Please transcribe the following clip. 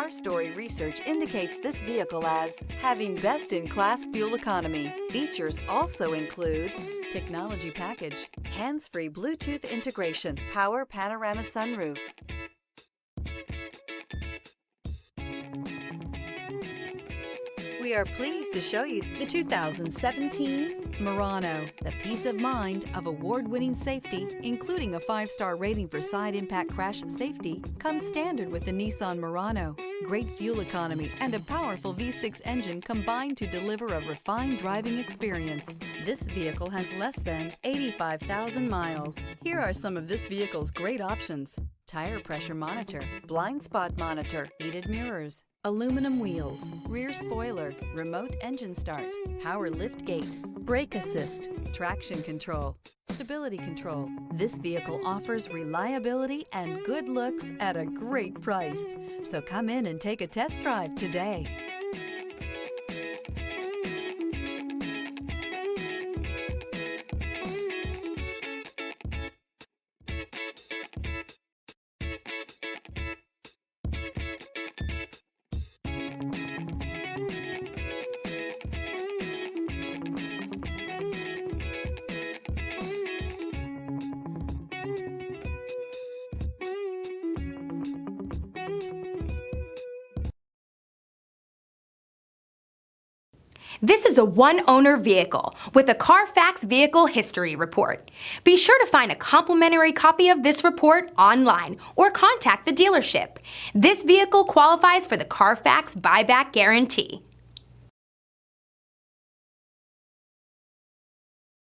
Car Story research indicates this vehicle as having best-in-class fuel economy. Features also include technology package, hands-free Bluetooth integration, power panorama sunroof. We are pleased to show you the 2017 Murano. The peace of mind of award-winning safety, including a 5-star rating for side impact crash safety, comes standard with the Nissan Murano. Great fuel economy and a powerful V6 engine combine to deliver a refined driving experience. This vehicle has less than 85,000 miles. Here are some of this vehicle's great options: tire pressure monitor, blind spot monitor, heated mirrors, aluminum wheels, rear spoiler, remote engine start, power lift gate, brake assist, traction control, stability control. This vehicle offers reliability and good looks at a great price. So come in and take a test drive today. This is a one-owner vehicle with a Carfax Vehicle History Report. Be sure to find a complimentary copy of this report online or contact the dealership. This vehicle qualifies for the Carfax Buyback Guarantee.